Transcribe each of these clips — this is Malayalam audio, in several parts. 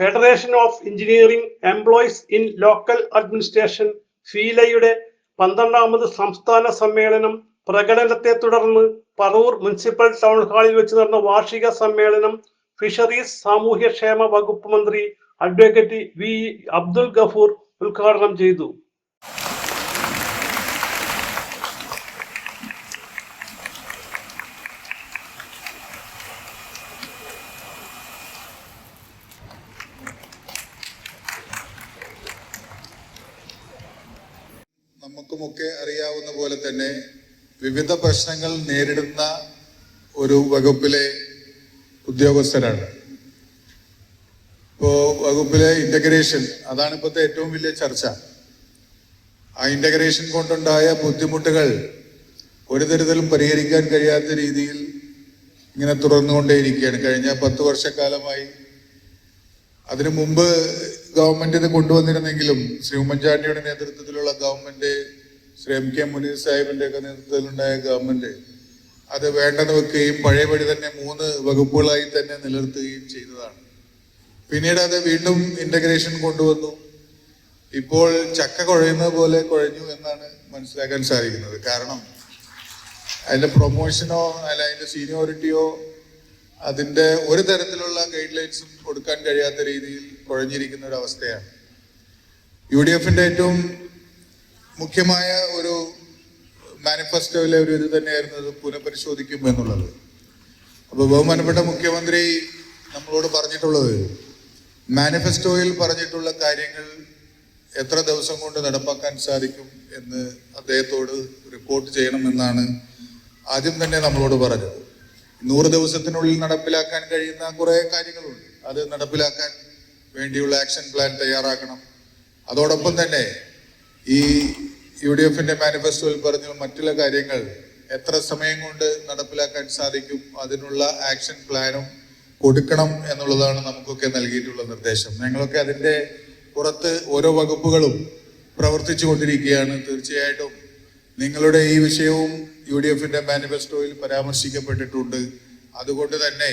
Federation of engineering employees in local administration ഫീലയുടെ 12ാമത് സംസ്ഥാന സമ്മേളനം പ്രകടനത്തെ തുടർന്ന് പറവൂർ മുനിസിപ്പൽ ടൗൺ ഹാളിൽ വെച്ച് നടന്ന വാർഷിക സമ്മേളനം ഫിഷറീസ് സാമൂഹ്യക്ഷേമ വകുപ്പ് മന്ത്രി അഡ്വക്കേറ്റ് വി അബ്ദുൽ ഗഫൂർ ഉദ്ഘാടനം ചെയ്തു. നമുക്കുമൊക്കെ അറിയാവുന്ന പോലെ തന്നെ വിവിധ പ്രശ്നങ്ങൾ നേരിടുന്ന ഒരു വകുപ്പിലെ ഉദ്യോഗസ്ഥരാണ്. ഇപ്പോൾ വകുപ്പിലെ ഇന്റഗ്രേഷൻ, അതാണ് ഇപ്പോഴത്തെ ഏറ്റവും വലിയ ചർച്ച. ആ ഇന്റഗ്രേഷൻ കൊണ്ടുണ്ടായ ബുദ്ധിമുട്ടുകൾ ഒരു തരത്തിലും പരിഹരിക്കാൻ കഴിയാത്ത രീതിയിൽ ഇങ്ങനെ തുടർന്നുകൊണ്ടേയിരിക്കുകയാണ് കഴിഞ്ഞ 10 വർഷക്കാലമായി. അതിനു മുമ്പ് ഗവൺമെന്റ് ഇത് കൊണ്ടുവന്നിരുന്നെങ്കിലും ശ്രീ ഉമ്മൻചാണ്ടിയുടെ നേതൃത്വത്തിലുള്ള government, Shri M K Muneer സാഹിബിന്റെ ഒക്കെ നേതൃത്വത്തിലുണ്ടായ ഗവൺമെന്റ് അത് വേണ്ടെന്ന് വെക്കുകയും പഴയപടി തന്നെ 3 വകുപ്പുകളായി തന്നെ നിലനിർത്തുകയും ചെയ്തതാണ്. പിന്നീട് അത് വീണ്ടും ഇന്റഗ്രേഷൻ കൊണ്ടുവന്നു. ഇപ്പോൾ ചക്ക കുഴയുന്നത് പോലെ കുഴഞ്ഞു എന്നാണ് മനസ്സിലാക്കാൻ സാധിക്കുന്നത്. കാരണം അതിന്റെ പ്രൊമോഷനോ അല്ല അതിന്റെ സീനിയോറിറ്റിയോ അതിന്റെ ഒരു തരത്തിലുള്ള ഗൈഡ് ലൈൻസും കൊടുക്കാൻ കഴിയാത്ത രീതിയിൽ കുഴഞ്ഞിരിക്കുന്ന ഒരു അവസ്ഥയാണ്. UDFന്റെ ഏറ്റവും മുഖ്യമായ ഒരു മാനിഫെസ്റ്റോയിലെ ഒരു ഇത് തന്നെയായിരുന്നു അത് പുനഃപരിശോധിക്കും എന്നുള്ളത്. അപ്പോൾ ബഹുമാനപ്പെട്ട മുഖ്യമന്ത്രി നമ്മളോട് പറഞ്ഞിട്ടുള്ളത് മാനിഫെസ്റ്റോയിൽ പറഞ്ഞിട്ടുള്ള കാര്യങ്ങൾ എത്ര ദിവസം കൊണ്ട് നടപ്പാക്കാൻ സാധിക്കും എന്ന് അദ്ദേഹത്തോട് റിപ്പോർട്ട് ചെയ്യണമെന്നാണ് ആദ്യം തന്നെ നമ്മളോട് പറഞ്ഞത്. 100 ദിവസത്തിനുള്ളിൽ നടപ്പിലാക്കാൻ കഴിയുന്ന കുറെ കാര്യങ്ങളുണ്ട്. അത് നടപ്പിലാക്കാൻ വേണ്ടിയുള്ള ആക്ഷൻ പ്ലാൻ തയ്യാറാക്കണം. അതോടൊപ്പം തന്നെ ഈ UDFന്റെ മാനിഫെസ്റ്റോയിൽ പറഞ്ഞ മറ്റുള്ള കാര്യങ്ങൾ എത്ര സമയം കൊണ്ട് നടപ്പിലാക്കാൻ സാധിക്കും, അതിനുള്ള ആക്ഷൻ പ്ലാനും കൊടുക്കണം എന്നുള്ളതാണ് നമുക്കൊക്കെ നൽകിയിട്ടുള്ള നിർദ്ദേശം. ഞങ്ങളൊക്കെ അതിന്റെ പുറത്ത് ഓരോ വകുപ്പുകളും പ്രവർത്തിച്ചു കൊണ്ടിരിക്കുകയാണ്. തീർച്ചയായിട്ടും നിങ്ങളുടെ ഈ വിഷയവും UDFന്റെ മാനിഫെസ്റ്റോയിൽ പരാമർശിക്കപ്പെട്ടിട്ടുണ്ട്. അതുകൊണ്ട് തന്നെ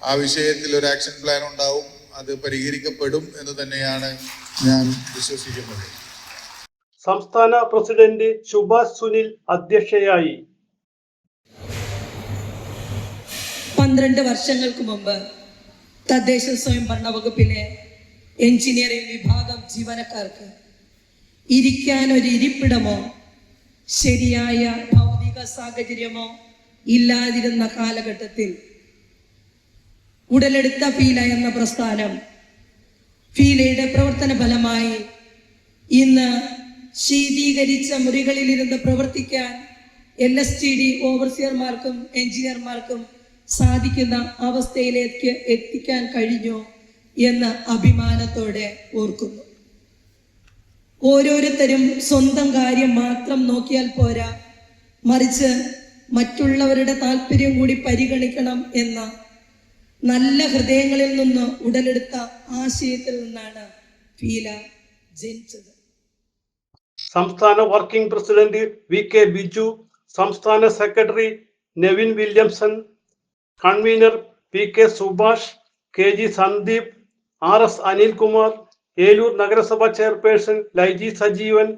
ആ വിഷയത്തിൽ ഒരു ആക്ഷൻ പ്ലാൻ ഉണ്ടാവും, അത് പരിഹരിക്കപ്പെടും എന്ന് തന്നെയാണ് ഞാൻ വിശ്വസിക്കുന്നത്. സംസ്ഥാന പ്രസിഡന്റ് സുഭാഷ് സുനിൽ അധ്യക്ഷയായി. 12 വർഷങ്ങൾക്ക് മുമ്പ് തദ്ദേശ സ്വയംഭരണ വകുപ്പിലെ എഞ്ചിനീയറിംഗ് വിഭാഗം ജീവനക്കാർക്ക് ഇരിക്കാൻ ഒരു ഇരിപ്പിടമോ ശരിയായ ഭൗതിക സാഹചര്യമോ ഇല്ലാതിരുന്ന കാലഘട്ടത്തിൽ ഉടലെടുത്ത ഫീല എന്ന പ്രസ്ഥാനം ഫീലയുടെ പ്രവർത്തന ഫലമായി ഇന്ന് ശീതീകരിച്ച മുറികളിലിരുന്ന് പ്രവർത്തിക്കാൻ LSTD ഓവർസിയർമാർക്കും എഞ്ചിനീയർമാർക്കും സാധിക്കുന്ന അവസ്ഥയിലേക്ക് എത്തിക്കാൻ കഴിഞ്ഞു എന്ന് അഭിമാനത്തോടെ ഓർക്കുന്നു. ഓരോരുത്തരും സ്വന്തം കാര്യം മാത്രം നോക്കിയാൽ പോരാ, മറിച്ച് മറ്റുള്ളവരുടെ താല്പര്യം കൂടി പരിഗണിക്കണം എന്ന നല്ല ഹൃദയങ്ങളിൽ നിന്ന് ഉടലെടുത്ത ആശയത്തിൽ നിന്നാണ് ഫീല ജനിച്ചത്. സംസ്ഥാന വർക്കിംഗ് പ്രസിഡന്റ് VK ബിജു, സംസ്ഥാന secretary Nevin Williamson, convener PK Subhash, KG Sandeep, RS Anilkumar, Eloor നഗരസഭ ചെയർപേഴ്സൺ ലൈജി സജീവൻ,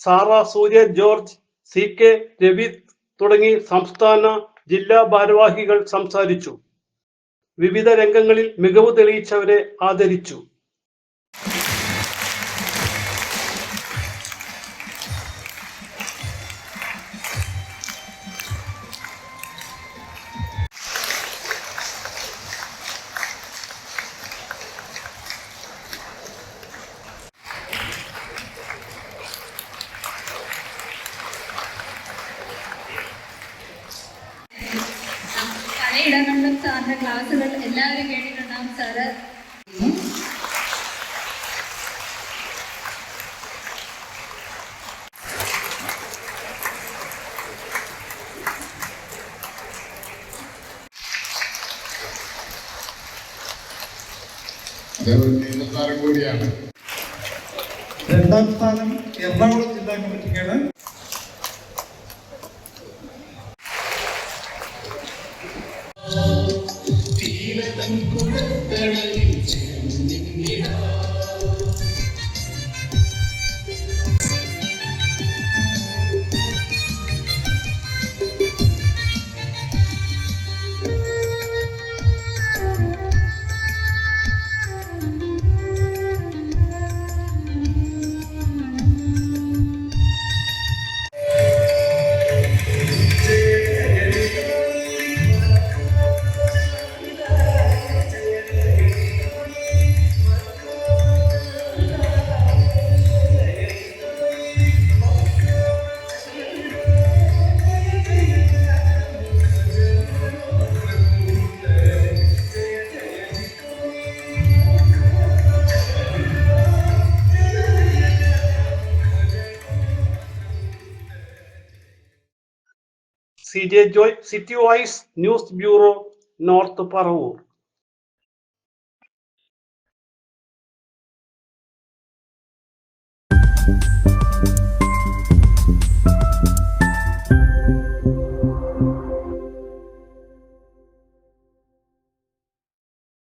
സാറ സൂര്യ ജോർജ്, CK രവി തുടങ്ങി സംസ്ഥാന ജില്ലാ ഭാരവാഹികൾ സംസാരിച്ചു. വിവിധ രംഗങ്ങളിൽ മികവ് തെളിയിച്ചവരെ ആദരിച്ചു. പലയിടങ്ങളിലും സാറിന്റെ ക്ലാസ്സുകൾ എല്ലാവരും കേട്ടിട്ടുണ്ടാകും. സാറ് കൂടിയാണ്. 2ാം സ്ഥാനം എറണാകുളം ജില്ലാ കമ്മിറ്റിക്കാണ്. TJ Joy, City Voice, News Bureau, North Paravur.